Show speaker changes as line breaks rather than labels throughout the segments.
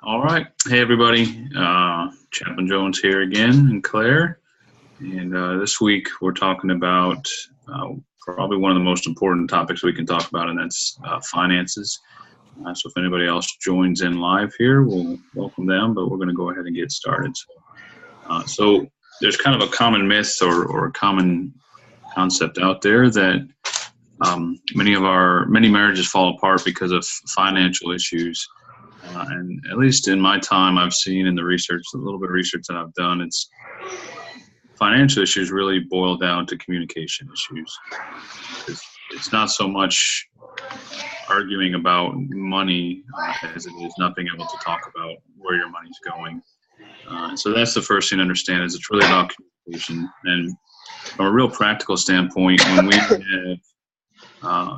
All right. Hey, everybody. Chaplain Jones here again, and Claire. And this week we're talking about probably one of the most important topics we can talk about, and that's finances. So if anybody else joins in live here, we'll welcome them, but we're going to go ahead and get started. So there's kind of a common myth or a common concept out there that many marriages fall apart because of financial issues. And at least in my time, I've seen in the research, a little bit of research that I've done, it's financial issues really boil down to communication issues. It's not so much arguing about money as it is not being able to talk about where your money's going. So that's the first thing to understand, is it's really about communication. And from a real practical standpoint, when we have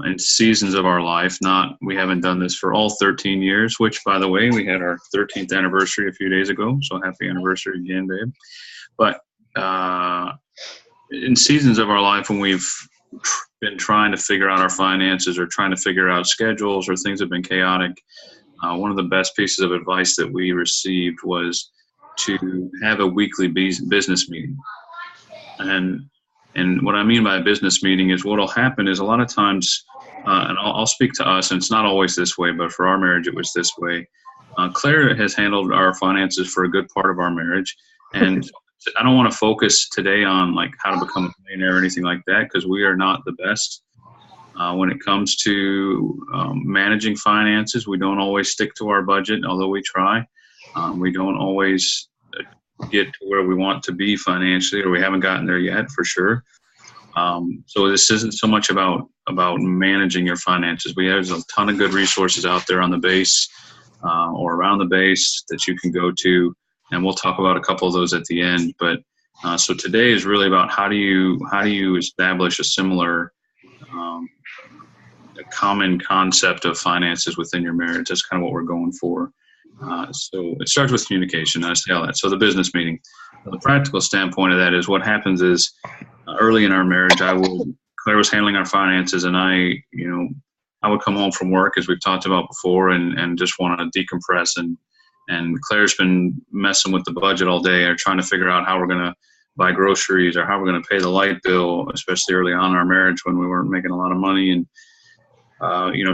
in seasons of our life, we haven't done this for all 13 years, which, by the way, we had our 13th anniversary a few days ago, so happy anniversary again, babe. But in seasons of our life when we've been trying to figure out our finances or trying to figure out schedules or things have been chaotic, one of the best pieces of advice that we received was to have a weekly business meeting. And what I mean by a business meeting is what will happen is a lot of times, and I'll speak to us, and it's not always this way, but for our marriage it was this way. Claire has handled our finances for a good part of our marriage, and I don't want to focus today on like how to become a millionaire or anything like that, because we are not the best when it comes to managing finances. We don't always stick to our budget, although we try. We don't always get to where we want to be financially, or we haven't gotten there yet, for sure. So this isn't so much about managing your finances. There's a ton of good resources out there on the base or around the base that you can go to, and we'll talk about a couple of those at the end. But so today is really about how do you establish a similar a common concept of finances within your marriage. That's kind of what we're going for. So it starts with communication. I say all that. So the business meeting. The practical standpoint of that is what happens is early in our marriage, Claire was handling our finances, and I would come home from work, as we've talked about before, and just want to decompress. And Claire's been messing with the budget all day, or trying to figure out how we're going to buy groceries or how we're going to pay the light bill, especially early on in our marriage when we weren't making a lot of money. And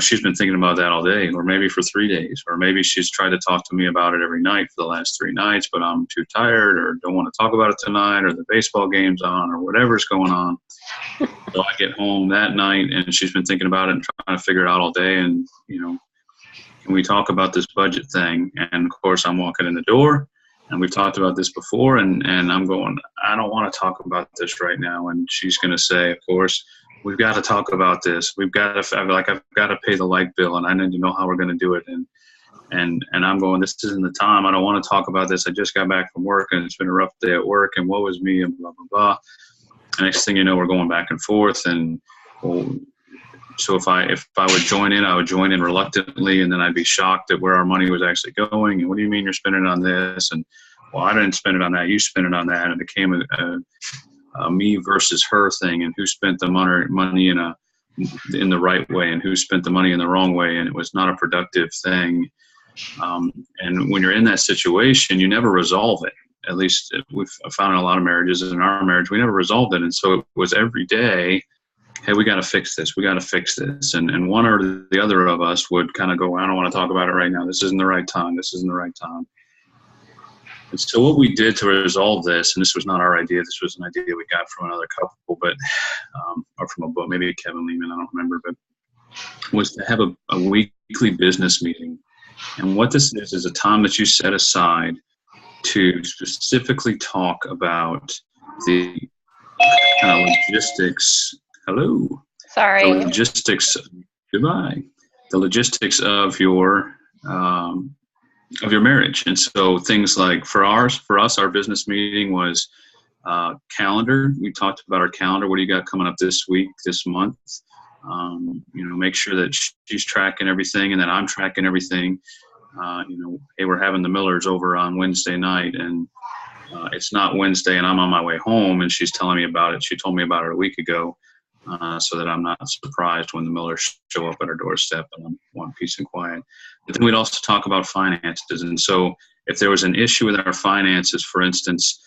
she's been thinking about that all day, or maybe for 3 days, or maybe she's tried to talk to me about it every night for the last 3 nights, but I'm too tired or don't want to talk about it tonight, or the baseball game's on, or whatever's going on. So I get home that night and she's been thinking about it and trying to figure it out all day. And, can we talk about this budget thing? And of course I'm walking in the door, and we've talked about this before, and I'm going, I don't want to talk about this right now. And she's going to say, of course, we've got to talk about this. I've got to pay the light bill, and I need to know how we're going to do it. And I'm going, this isn't the time. I don't want to talk about this. I just got back from work, and it's been a rough day at work, and woe is me, and blah, blah, blah. And next thing you know, we're going back and forth. And so if I would join in, I would join in reluctantly, and then I'd be shocked at where our money was actually going. And what do you mean you're spending it on this? And, well, I didn't spend it on that. You spent it on that. And it became a me versus her thing, and who spent the money in the right way and who spent the money in the wrong way, and it was not a productive thing. And when you're in that situation, you never resolve it. At least we've found in a lot of marriages. In our marriage, we never resolved it, and so it was every day, hey, we got to fix this. We got to fix this. And one or the other of us would kind of go, I don't want to talk about it right now. This isn't the right time. This isn't the right time. And so what we did to resolve this, and this was not our idea, this was an idea we got from another couple, but or from a book, maybe Kevin Lehman, I don't remember, but was to have a weekly business meeting. And what this is a time that you set aside to specifically talk about the kind of logistics. Hello.
Sorry.
The logistics. Goodbye. The logistics of your marriage. And so things like for us, our business meeting was calendar. We talked about our calendar. What do you got coming up this week, this month? Make sure that she's tracking everything and that I'm tracking everything. Hey, we're having the Millers over on Wednesday night, and it's not Wednesday and I'm on my way home and she's telling me about it. She told me about it a week ago. so that I'm not surprised when the Millers show up at our doorstep and I want peace and quiet. But then we'd also talk about finances. And so if there was an issue with our finances, for instance,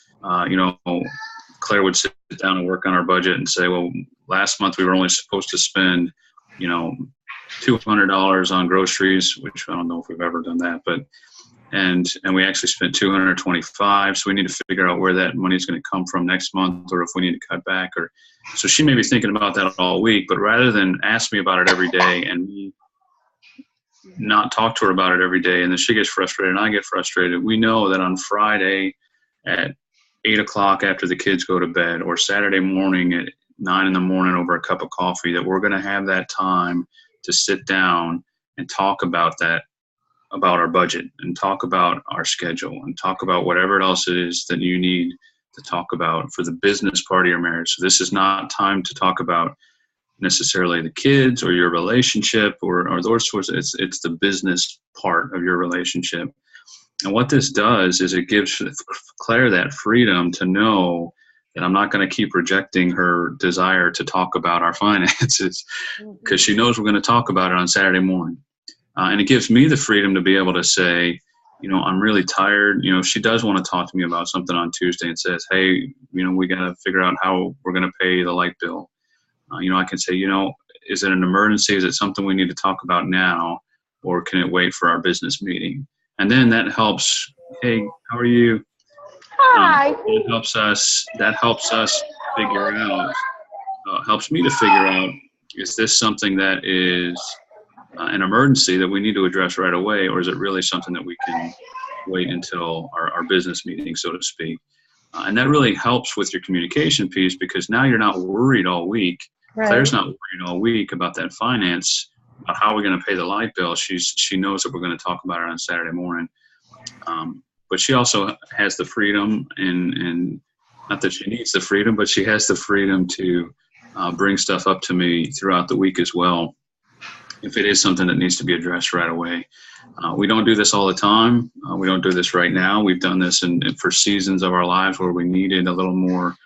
Claire would sit down and work on our budget and say, well, last month we were only supposed to spend, $200 on groceries, which I don't know if we've ever done that, but and we actually spent 225. So we need to figure out where that money is going to come from next month, or if we need to cut back. Or so she may be thinking about that all week, but rather than ask me about it every day and me not talk to her about it every day, and then she gets frustrated and I get frustrated, we know that on Friday at 8 o'clock after the kids go to bed, or Saturday morning at 9 in the morning over a cup of coffee, that we're going to have that time to sit down and talk about our budget, and talk about our schedule, and talk about whatever else it is that you need to talk about for the business part of your marriage. So this is not time to talk about necessarily the kids or your relationship or those sorts. It's the business part of your relationship. And what this does is it gives Claire that freedom to know that I'm not going to keep rejecting her desire to talk about our finances, because she knows we're going to talk about it on Saturday morning. And it gives me the freedom to be able to say, I'm really tired. If she does want to talk to me about something on Tuesday and says, hey, we got to figure out how we're going to pay the light bill. I can say, is it an emergency? Is it something we need to talk about now? Or can it wait for our business meeting? And then that helps. Hey, how are you?
Hi.
That helps us figure out, helps me to figure out, is this something that is an emergency that we need to address right away, or is it really something that we can wait until our business meeting, so to speak? And that really helps with your communication piece, because now you're not worried all week.
Right.
Claire's not worried all week about that finance, about how we're going to pay the light bill. She knows that we're going to talk about it on Saturday morning. But she also has the freedom, and not that she needs the freedom, but she has the freedom to bring stuff up to me throughout the week as well, if it is something that needs to be addressed right away. We don't do this all the time. We don't do this right now. We've done this for seasons of our lives where we needed a little more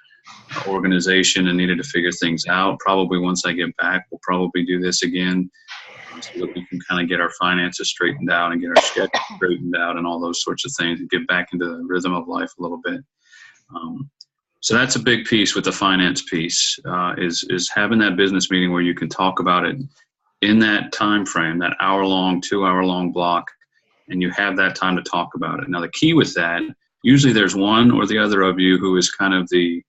organization and needed to figure things out. Probably once I get back, we'll probably do this again, so that we can kind of get our finances straightened out and get our schedule straightened out and all those sorts of things, and get back into the rhythm of life a little bit. So that's a big piece with the finance piece, is having that business meeting where you can talk about it in that time frame, that hour-long, 2-hour-long block, and you have that time to talk about it. Now, the key with that, usually there's one or the other of you who is kind of the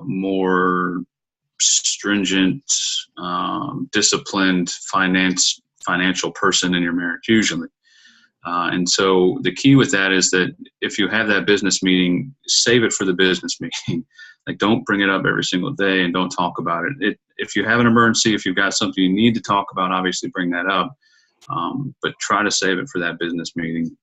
more stringent, disciplined financial person in your marriage, usually. And so the key with that is that if you have that business meeting, save it for the business meeting. Like, don't bring it up every single day and don't talk about it. If you have an emergency, if you've got something you need to talk about, obviously bring that up. But try to save it for that business meeting.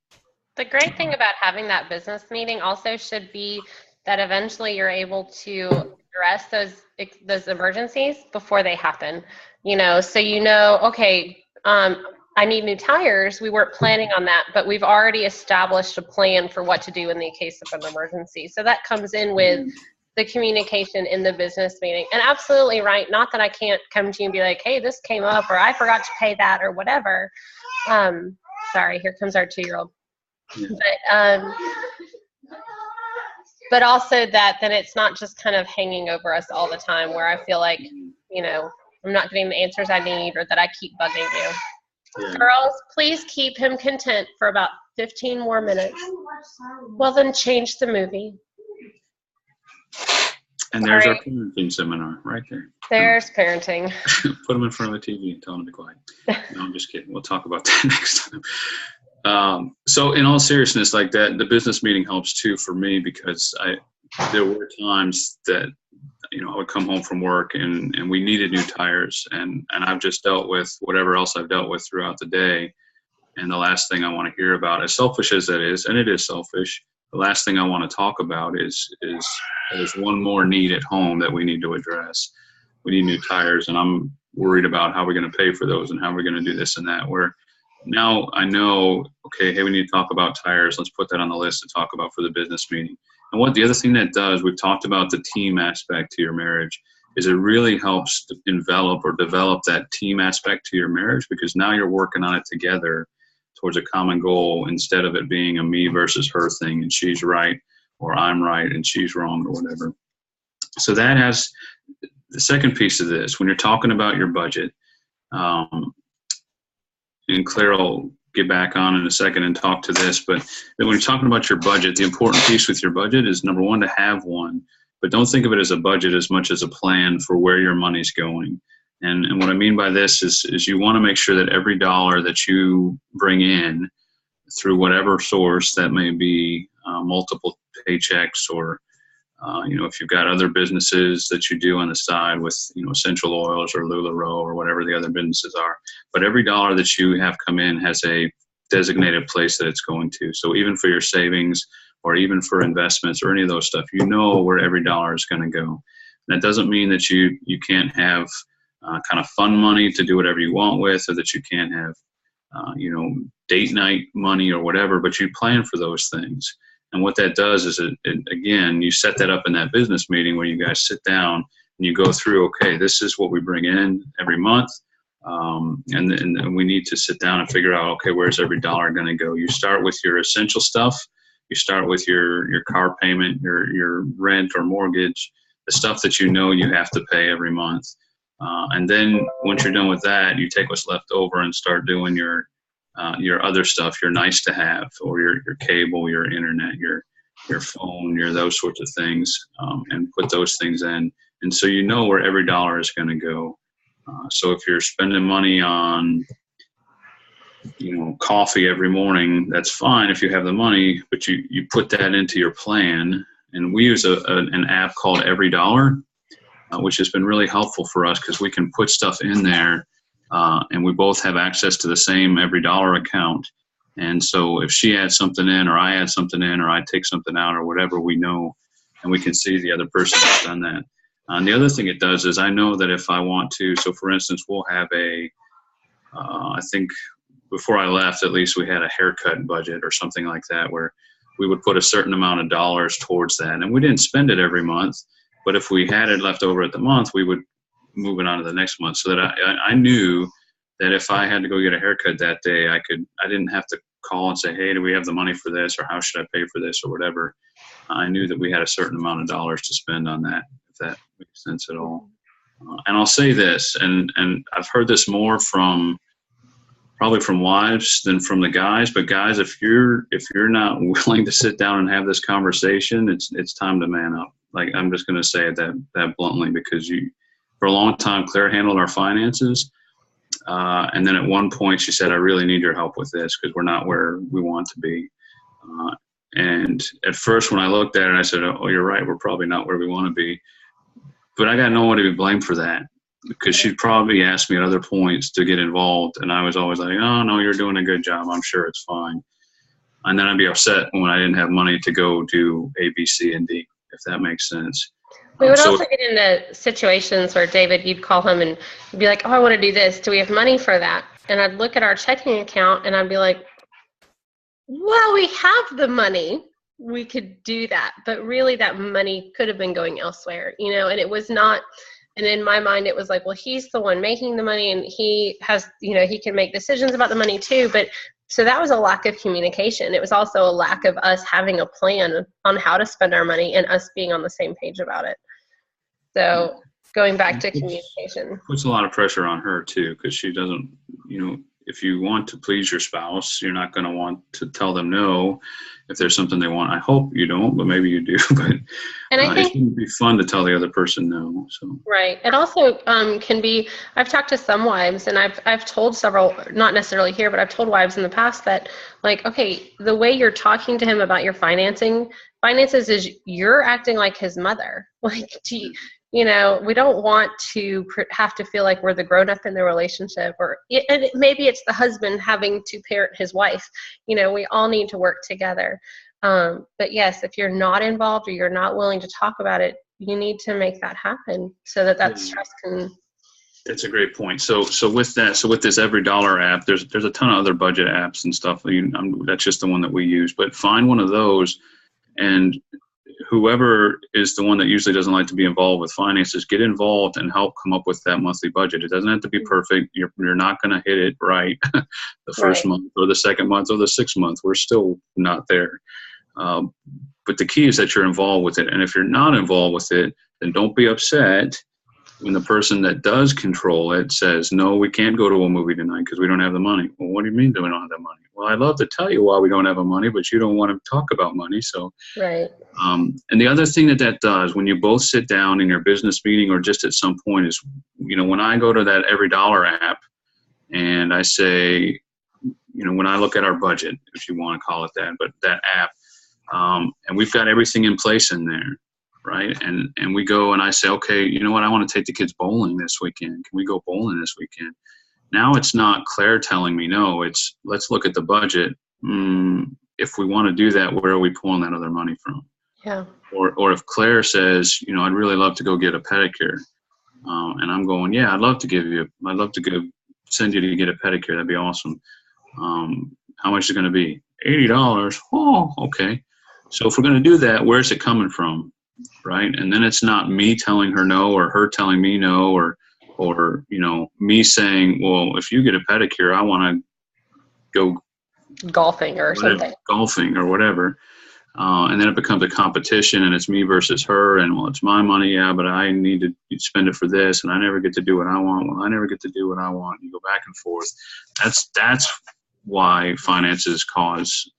The great thing about having that business meeting also should be that eventually you're able to address those emergencies before they happen. So okay, I need new tires. We weren't planning on that, but we've already established a plan for what to do in the case of an emergency. So that comes in with the communication in the business meeting. And absolutely right. Not that I can't come to you and be like, hey, this came up, or I forgot to pay that, or whatever. Sorry, here comes our 2-year-old. But also that then it's not just kind of hanging over us all the time, where I feel like, I'm not getting the answers I need, or that I keep bugging you. Yeah. Girls, please keep him content for about 15 more minutes. Well, then change the movie.
And there's our parenting seminar right there.
There's parenting.
Put them in front of the TV and tell them to be quiet. No, I'm just kidding. We'll talk about that next time. So in all seriousness, like that, the business meeting helps too for me, because there were times that, I would come home from work and we needed new tires, and I've just dealt with whatever else I've dealt with throughout the day. And the last thing I want to hear about, as selfish as that is, and it is selfish, the last thing I want to talk about is there's one more need at home that we need to address. We need new tires, and I'm worried about how we're going to pay for those and how we're going to do this and that. Where now I know, okay, hey, we need to talk about tires. Let's put that on the list to talk about for the business meeting. And what the other thing that does, we've talked about the team aspect to your marriage, is it really helps to envelop or develop that team aspect to your marriage, because now you're working on it together towards a common goal, instead of it being a me versus her thing and she's right or I'm right and she's wrong or whatever. So that has the second piece of this. When you're talking about your budget, and Claire will get back on in a second and talk to this, but when you're talking about your budget, the important piece with your budget is, number one, to have one, but don't think of it as a budget as much as a plan for where your money's going. And what I mean by this is you want to make sure that every dollar that you bring in through whatever source, that may be multiple paychecks, or if you've got other businesses that you do on the side with, essential oils or LuLaRoe or whatever the other businesses are. But every dollar that you have come in has a designated place that it's going to. So even for your savings or even for investments or any of those stuff, you know where every dollar is going to go. That doesn't mean that you can't have kind of fun money to do whatever you want with, or that you can't have, date night money or whatever, but you plan for those things. And what that does is, again, you set that up in that business meeting where you guys sit down and you go through, okay, this is what we bring in every month. And we need to sit down and figure out, okay, where's every dollar going to go? You start with your essential stuff. You start with your car payment, your rent or mortgage, the stuff that you know you have to pay every month. And then once you're done with that, you take what's left over and start doing your other stuff, your nice to have, or your cable, your internet, your phone, those sorts of things, and put those things in. And so you know where every dollar is going to go. So if you're spending money on, coffee every morning, that's fine if you have the money, but you put that into your plan. And we use an app called Every Dollar, which has been really helpful for us, because we can put stuff in there. And we both have access to the same Every Dollar account. And so if she adds something in, or I add something in, or I take something out, or whatever, we know, and we can see the other person has done that. And the other thing it does is, I know that if I want to, so for instance, we'll have I think before I left, at least we had a haircut budget or something like that, where we would put a certain amount of dollars towards that. And we didn't spend it every month, but if we had it left over at the month, we would move it on to the next month, so that I knew that if I had to go get a haircut that day, I didn't have to call and say, hey, do we have the money for this, or how should I pay for this, or whatever. I knew that we had a certain amount of dollars to spend on that, if that makes sense at all. And I'll say this, and I've heard this more probably from wives than from the guys, but guys, if you're not willing to sit down and have this conversation, it's time to man up. Like, I'm just going to say it that bluntly, because for a long time, Claire handled our finances. And then at one point she said, I really need your help with this, because we're not where we want to be. And at first when I looked at it, I said, oh, you're right, we're probably not where we want to be. But I got no one to be blamed for that, because she'd probably asked me at other points to get involved. And I was always like, oh, no, you're doing a good job. I'm sure it's fine. And then I'd be upset when I didn't have money to go do A, B, C, and D, if that makes sense.
We would also get into situations where, David, you'd call him and you'd be like, oh, I want to do this. Do we have money for that? And I'd look at our checking account and I'd be like, well, we have the money. We could do that. But really that money could have been going elsewhere, and it was not. And in my mind, it was like, well, he's the one making the money and he has, he can make decisions about the money too. But so that was a lack of communication. It was also a lack of us having a plan on how to spend our money and us being on the same page about it. So going back to communication.
Puts a lot of pressure on her too, because she doesn't, if you want to please your spouse, you're not going to want to tell them no if there's something they want. I hope you don't, but maybe you do. But I think it can be fun to tell the other person no. So
right. It also can be. I've talked to some wives, and I've told several, not necessarily here, but I've told wives in the past that, like, okay, the way you're talking to him about your finances is you're acting like his mother. Like, we don't want to have to feel like we're the grown-up in the relationship, maybe it's the husband having to parent his wife. We all need to work together. But yes, if you're not involved or you're not willing to talk about it, you need to make that happen so that stress can.
That's a great point. So with this Every Dollar app, there's a ton of other budget apps and stuff. That's just the one that we use. But find one of those, and whoever is the one that usually doesn't like to be involved with finances, get involved and help come up with that monthly budget. It doesn't have to be perfect. You're not going to hit it right the first month or the second month or the sixth month. We're still not there. But the key is that you're involved with it. And if you're not involved with it, then don't be upset when the person that does control it says, no, we can't go to a movie tonight because we don't have the money. Well, what do you mean we don't have the money? Well, I'd love to tell you why we don't have the money, but you don't want to talk about money. So, and the other thing that does when you both sit down in your business meeting or just at some point is, when I go to that Every Dollar app and I say, when I look at our budget, if you want to call it that, but that app, and we've got everything in place in there. Right. And we go and I say, okay, you know what? I want to take the kids bowling this weekend. Can we go bowling this weekend? Now it's not Claire telling me no, it's let's look at the budget. If we want to do that, where are we pulling that other money from?
Yeah.
Or if Claire says, I'd really love to go get a pedicure. And I'm going, yeah, I'd love to send you to get a pedicure. That'd be awesome. How much is it going to be? $80. Oh, okay. So if we're going to do that, where's it coming from? Right. And then it's not me telling her no or her telling me no or me saying, well, if you get a pedicure, I want to go
golfing or something.
Golfing or whatever. And then it becomes a competition and it's me versus her. And well, it's my money. Yeah, but I need to spend it for this. And I never get to do what I want. Well, I never get to do what I want. You go back and forth. That's why finances cause,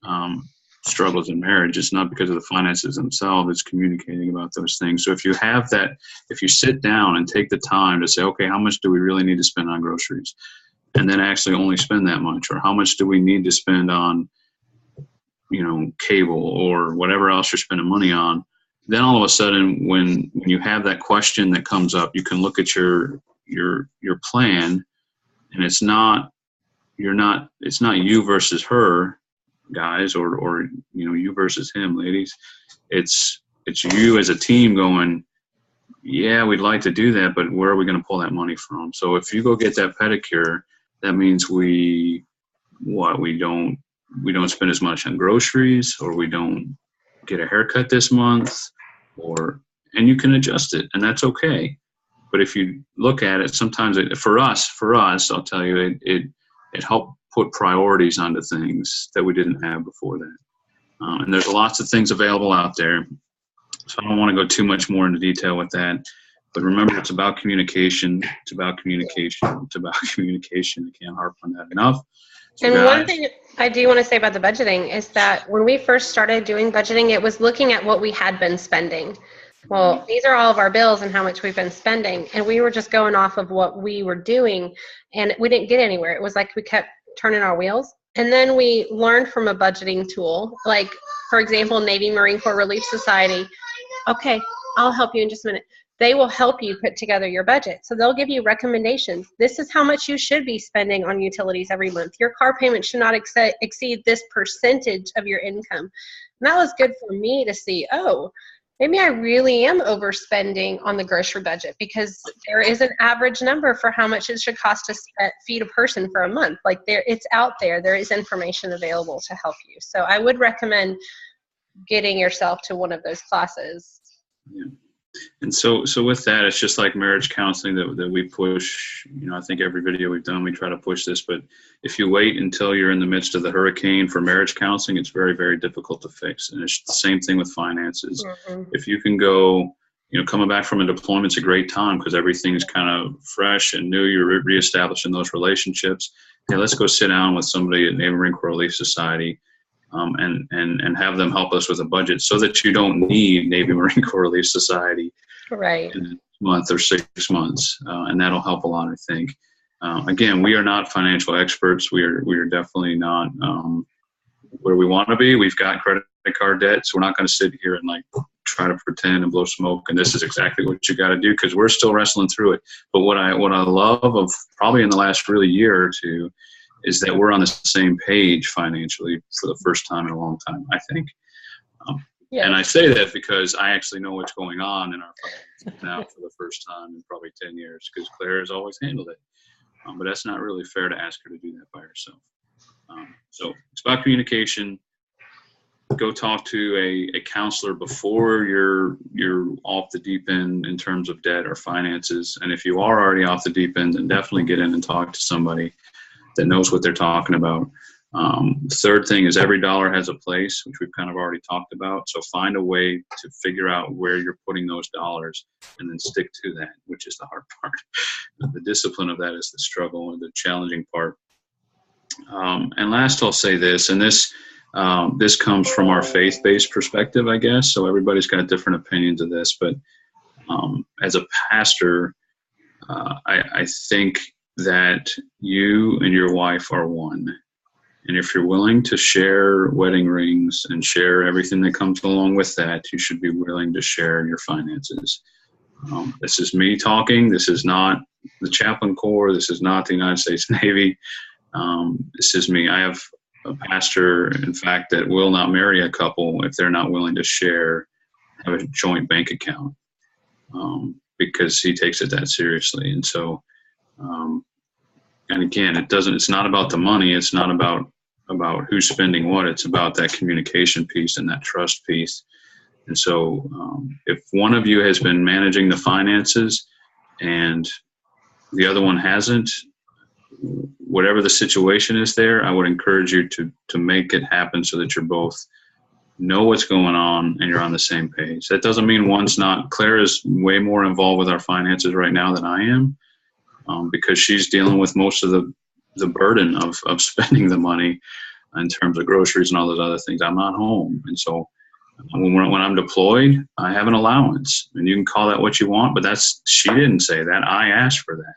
struggles in marriage. It's not because of the finances themselves, it's communicating about those things. So if you have that, if you sit down and take the time to say, okay, how much do we really need to spend on groceries? And then actually only spend that much, or how much do we need to spend on, cable or whatever else you're spending money on? Then all of a sudden, when you have that question that comes up, you can look at your plan, and it's not you versus her, guys, or you versus him, ladies. It's you as a team going, yeah, we'd like to do that, but where are we going to pull that money from? So if you go get that pedicure, that means we don't spend as much on groceries, or we don't get a haircut this month, and you can adjust it, and that's okay. But if you look at it, sometimes for us, I'll tell you, it helped put priorities onto things that we didn't have before that. And there's lots of things available out there. So I don't want to go too much more into detail with that. But remember, it's about communication. It's about communication. It's about communication. I can't harp on that enough. So
and one thing I do want to say about the budgeting is that when we first started doing budgeting, it was looking at what we had been spending. Well, these are all of our bills and how much we've been spending. And we were just going off of what we were doing, and we didn't get anywhere. It was like we kept turning our wheels. And then we learned from a budgeting tool, like, for example, Navy Marine Corps Relief Society. Okay, I'll help you in just a minute. They will help you put together your budget. So they'll give you recommendations. This is how much you should be spending on utilities every month. Your car payment should not exceed this percentage of your income. And that was good for me to see, oh, maybe I really am overspending on the grocery budget, because there is an average number for how much it should cost to feed a person for a month. Like, it's out there. There is information available to help you. So I would recommend getting yourself to one of those classes.
Yeah. And so with that, it's just like marriage counseling that we push. I think every video we've done, we try to push this. But if you wait until you're in the midst of the hurricane for marriage counseling, it's very, very difficult to fix. And it's the same thing with finances. Mm-hmm. If you can go, coming back from a deployment's a great time because everything's kind of fresh and new. You're reestablishing those relationships. Hey, let's go sit down with somebody at Navy Marine Corps Relief Society. And have them help us with a budget so that you don't need Navy Marine Corps Relief Society
right
in a month or 6 months. And that'll help a lot, I think. Again, we are not financial experts. We are definitely not where we want to be. We've got credit card debt, so we're not going to sit here and try to pretend and blow smoke and this is exactly what you got to do, because we're still wrestling through it. But what I love of probably in the last really year or two is that we're on the same page financially for the first time in a long time, I think. Yes. And I say that because I actually know what's going on in our finances now for the first time in probably 10 years, because Claire has always handled it. But that's not really fair to ask her to do that by herself. So it's about communication. go talk to a counselor before you're off the deep end in terms of debt or finances. And if you are already off the deep end, then definitely get in and talk to somebody that knows what they're talking about. The third thing is every dollar has a place, which we've kind of already talked about. So find a way to figure out where you're putting those dollars and then stick to that, which is the hard part. The discipline of that is the struggle and the challenging part. And last, I'll say this, and this comes from our faith-based perspective, I guess. So everybody's got different opinions of this, but as a pastor, I think that you and your wife are one. And if you're willing to share wedding rings and share everything that comes along with that, you should be willing to share your finances. This is me talking. This is not the Chaplain Corps. This is not the United States Navy. This is me. I have a pastor, in fact, that will not marry a couple if they're not willing to share, have a joint bank account, because he takes it that seriously. And so, and again, it's not about the money. It's not about who's spending what. It's about that communication piece and that trust piece. And so if one of you has been managing the finances and the other one hasn't, whatever the situation is there, I would encourage you to make it happen so that you're both know what's going on and you're on the same page. That doesn't mean one's not. Claire is way more involved with our finances right now than I am, because she's dealing with most of the burden of spending the money in terms of groceries and all those other things. I'm not home. And so when I'm deployed, I have an allowance, and you can call that what you want, but she didn't say that. I asked for that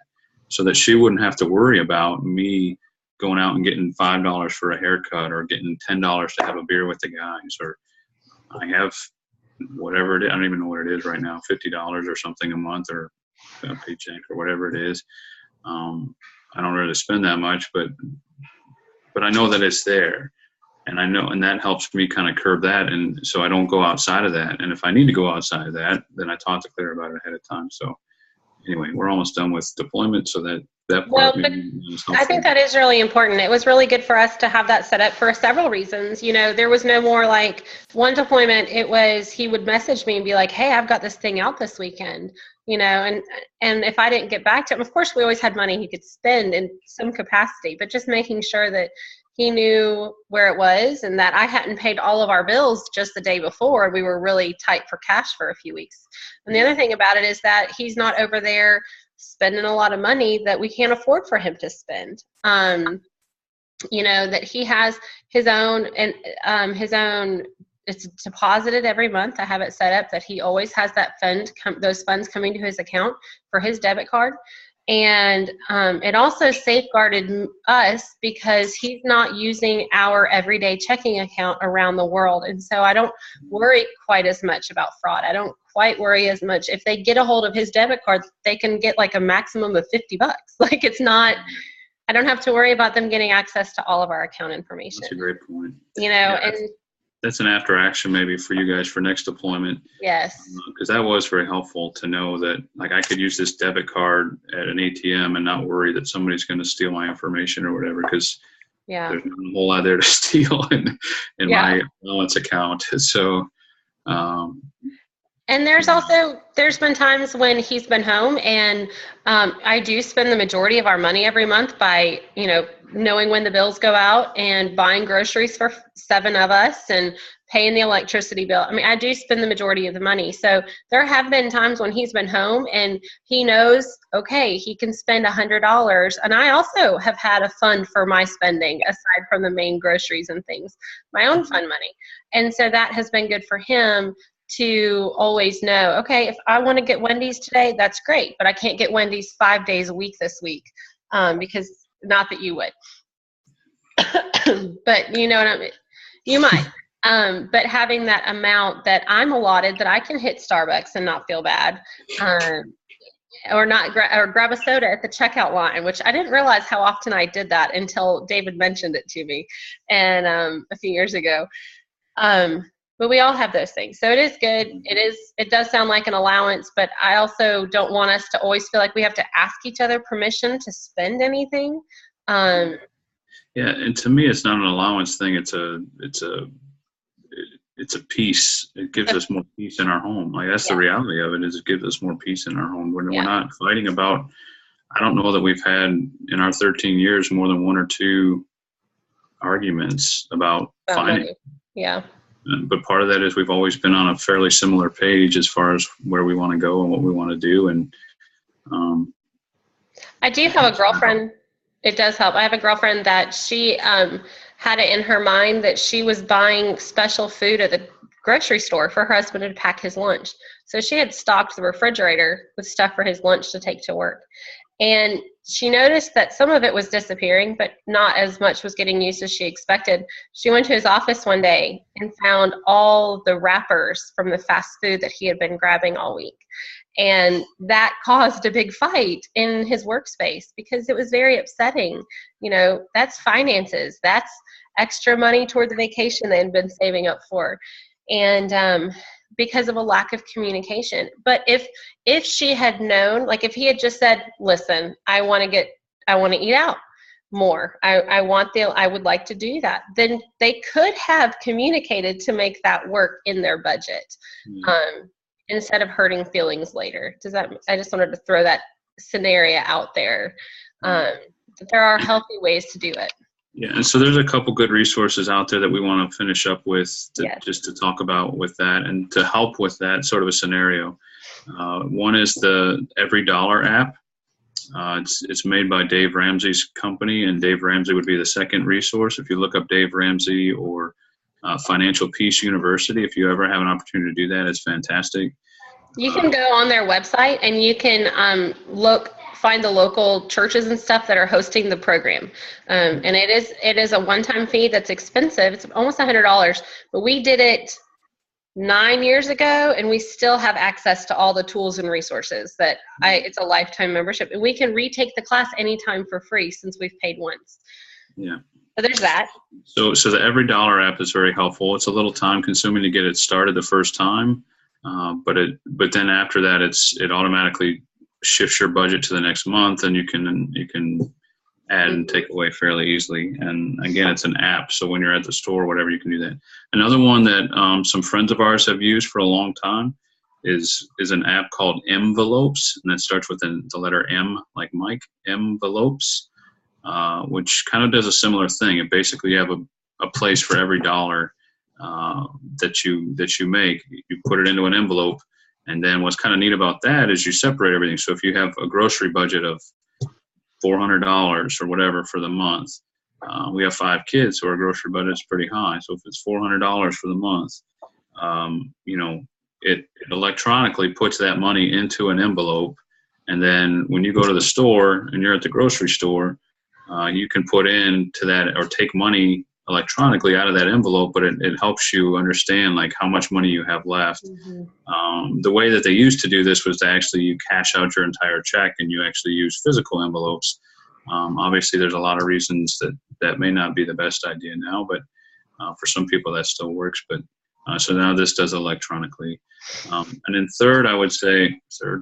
so that she wouldn't have to worry about me going out and getting $5 for a haircut or getting $10 to have a beer with the guys, or I have whatever it is. I don't even know what it is right now, $50 or something a month, or a paycheck or whatever it is. I don't really spend that much, but I know that it's there. And I know, and that helps me kind of curb that. And so I don't go outside of that. And if I need to go outside of that, then I talk to Claire about it ahead of time. So anyway, we're almost done with deployment. So that part.
Well, but I think that is really important. It was really good for us to have that set up for several reasons. There was no more like one deployment. It was, he would message me and be like, hey, I've got this thing out this weekend, and if I didn't get back to him, of course, we always had money he could spend in some capacity, but just making sure that he knew where it was and that I hadn't paid all of our bills just the day before. We were really tight for cash for a few weeks. And the other thing about it is that he's not over there spending a lot of money that we can't afford for him to spend. That he has his own, and it's deposited every month. I have it set up that he always has that those funds coming to his account for his debit card. And it also safeguarded us because he's not using our everyday checking account around the world. And so I don't worry quite as much about fraud. I don't quite worry as much. If they get a hold of his debit card, they can get like a maximum of $50. Like it's not, I don't have to worry about them getting access to all of our account information.
That's a great point.
And
that's an after action maybe for you guys for next deployment.
Yes.
Because that was very helpful to know that, like, I could use this debit card at an ATM and not worry that somebody's going to steal my information or whatever, because there's not a whole lot there to steal in my allowance account. So,
and there's been times when he's been home, and I do spend the majority of our money every month by, knowing when the bills go out and buying groceries for 7 of us and paying the electricity bill. I mean, I do spend the majority of the money. So there have been times when he's been home and he knows, okay, he can spend $100. And I also have had a fund for my spending aside from the main groceries and things, my own fund money. And so that has been good for him to always know, okay, if I want to get Wendy's today, that's great, but I can't get Wendy's 5 days a week this week, because not that you would, but you know what I mean? You might. But having that amount that I'm allotted that I can hit Starbucks and not feel bad, or grab a soda at the checkout line, which I didn't realize how often I did that until David mentioned it to me, and a few years ago. But we all have those things. So it is good. It does sound like an allowance, but I also don't want us to always feel like we have to ask each other permission to spend anything.
And to me, it's not an allowance thing. It's it's a peace. It gives us more peace in our home. Like that's the reality of it, is it gives us more peace in our home. We're not fighting about, I don't know that we've had in our 13 years more than one or two arguments about finance.
Yeah.
But part of that is we've always been on a fairly similar page as far as where we want to go and what we want to do. And
I do have a girlfriend. It does help. I have a girlfriend that she had it in her mind that she was buying special food at the grocery store for her husband to pack his lunch. So she had stocked the refrigerator with stuff for his lunch to take to work. And she noticed that some of it was disappearing, but not as much was getting used as she expected. She went to his office one day and found all the wrappers from the fast food that he had been grabbing all week. And that caused a big fight in his workspace because it was very upsetting. You know, that's finances. That's extra money toward the vacation they had been saving up for. And because of a lack of communication. But if she had known, like if he had just said, listen, I want to eat out more. I would like to do that. Then they could have communicated to make that work in their budget. Instead of hurting feelings later. I just wanted to throw that scenario out there. That there are healthy ways to do it.
Yeah, and so there's a couple good resources out there that we want to finish up with just to talk about with that and to help with that sort of a scenario. One is the Every Dollar app. It's made by Dave Ramsey's company, and Dave Ramsey would be the second resource. If you look up Dave Ramsey or Financial Peace University, if you ever have an opportunity to do that, it's fantastic.
You can go on their website and you can find the local churches and stuff that are hosting the program. And it is a one-time fee that's expensive. It's almost $100, but we did it 9 years ago and we still have access to all the tools and resources it's a lifetime membership, and we can retake the class anytime for free since we've paid once. Yeah. So there's that.
So the Every Dollar app is very helpful. It's a little time consuming to get it started the first time. But then after that, it automatically shifts your budget to the next month, and you can add and take away fairly easily. And again, it's an app, so when you're at the store or whatever, you can do that. Another one that some friends of ours have used for a long time is an app called Envelopes, and that starts with the letter M, like Mike. Envelopes, which kind of does a similar thing. It basically, you have a place for every dollar that you make. You put it into an envelope, and then what's kind of neat about that is you separate everything. So if you have a grocery budget of $400 or whatever for the month, we have 5 kids, so our grocery budget is pretty high. So if it's $400 for the month, it electronically puts that money into an envelope, and then when you go to the store and you're at the grocery store, you can put into that or take money electronically out of that envelope, but it helps you understand like how much money you have left. The way that they used to do this was to actually you cash out your entire check and you actually use physical envelopes. Obviously there's a lot of reasons that may not be the best idea now, but for some people that still works. But so now this does electronically. And then third, I would say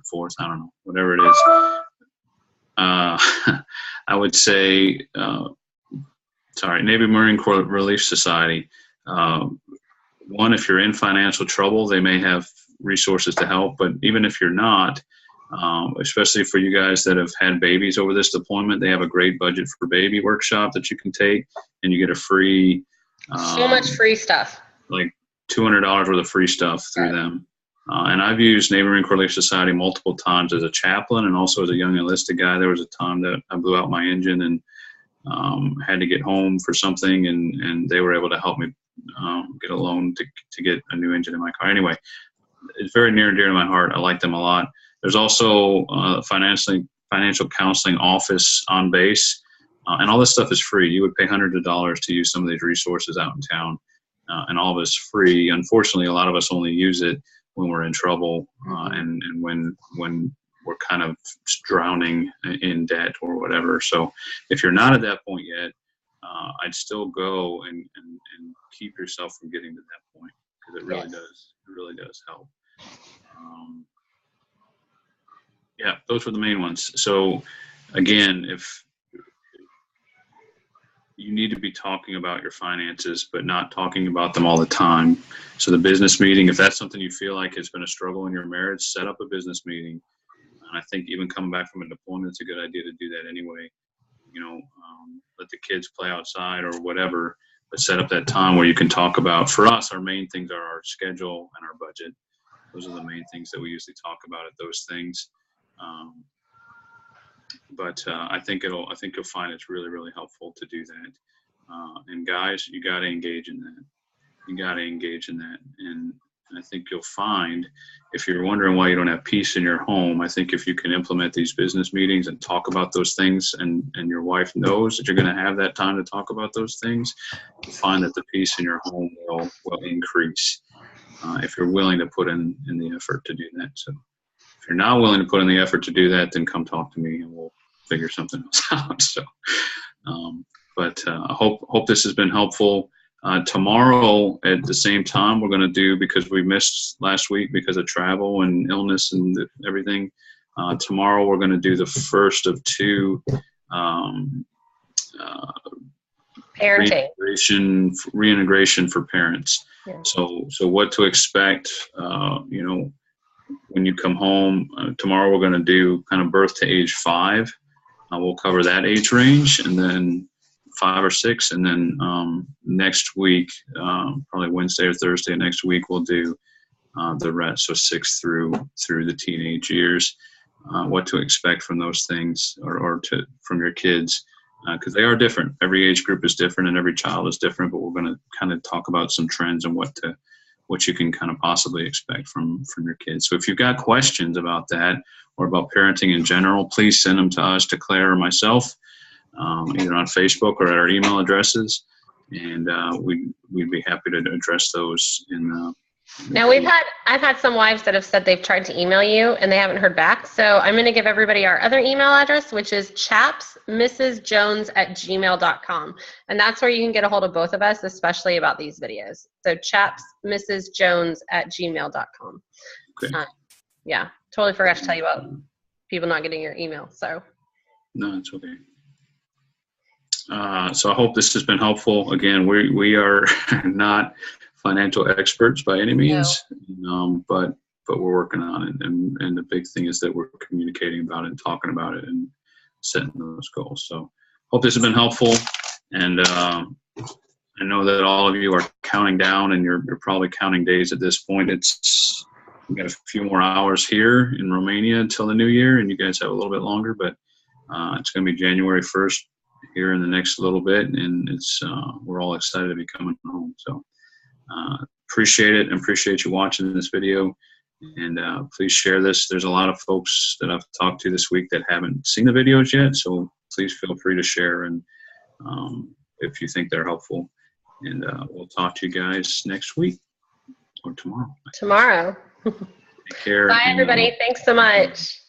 fourth, I don't know, whatever it is. I would say, Navy Marine Corps Relief Society. One, if you're in financial trouble, they may have resources to help, but even if you're not, especially for you guys that have had babies over this deployment, they have a great budget for baby workshop that you can take, and you get a free
so much free stuff,
like $200 worth of free stuff through them. And I've used Navy Marine Corps Relief Society multiple times as a chaplain and also as a young enlisted guy. There was a time that I blew out my engine and had to get home for something, and they were able to help me get a loan to get a new engine in my car. Anyway, it's very near and dear to my heart. I like them a lot. There's also financial counseling office on base, and all this stuff is free. You would pay hundreds of dollars to use some of these resources out in town, and all of it's free. Unfortunately, a lot of us only use it when we're in trouble and when we're kind of drowning in debt or whatever. So if you're not at that point yet, I'd still go and keep yourself from getting to that point, because it really does help. Those were the main ones. So again, if you need to be talking about your finances, but not talking about them all the time. So the business meeting, if that's something you feel like has been a struggle in your marriage, set up a business meeting. And I think even coming back from a deployment, it's a good idea to do that anyway. Let the kids play outside or whatever, but set up that time where you can talk about, for us, our main things are our schedule and our budget. Those are the main things that we usually talk about at those things. But I think you'll find it's really, really helpful to do that. And guys, you got to engage in that. You got to engage in that. And I think you'll find, if you're wondering why you don't have peace in your home, I think if you can implement these business meetings and talk about those things, and your wife knows that you're going to have that time to talk about those things, you'll find that the peace in your home will increase if you're willing to put in the effort to do that. So if you're not willing to put in the effort to do that, then come talk to me and we'll figure something else out. So, but I hope this has been helpful. Tomorrow at the same time, we're going to do, because we missed last week because of travel and illness and everything. Tomorrow we're going to do the first of two
parenting
reintegration for parents.
Yeah.
So what to expect, when you come home. Tomorrow we're going to do kind of birth to age 5. We'll cover that age range, and then 5 or 6, and then next week, probably Wednesday or Thursday next week, we'll do the rest, so 6 through the teenage years. What to expect from those things, or from your kids, because they are different. Every age group is different, and every child is different. But we're going to kind of talk about some trends and what you can kind of possibly expect from your kids. So if you've got questions about that or about parenting in general, please send them to us, to Claire or myself, either on Facebook or at our email addresses, and we'd be happy to address those in
Now I've had some wives that have said they've tried to email you and they haven't heard back. So I'm going to give everybody our other email address, which is chapsmrsjones@gmail.com. And that's where you can get a hold of both of us, especially about these videos. So chapsmrsjones@gmail.com.
Okay.
Yeah, totally forgot to tell you about people not getting your email. So
no, it's okay. So I hope this has been helpful. Again, we are not financial experts by any means, no. But we're working on it, and the big thing is that we're communicating about it and talking about it and setting those goals. So hope this has been helpful, and I know that all of you are counting down, and you're probably counting days at this point. We've got a few more hours here in Romania until the new year, and you guys have a little bit longer, but it's going to be January 1st here in the next little bit, and we're all excited to be coming home. So appreciate it, and appreciate you watching this video, and please share this. There's a lot of folks that I've talked to this week that haven't seen the videos yet, so please feel free to share, and if you think they're helpful, and we'll talk to you guys next week or tomorrow.
Tomorrow.
Take care.
Bye, everybody. Thanks so much.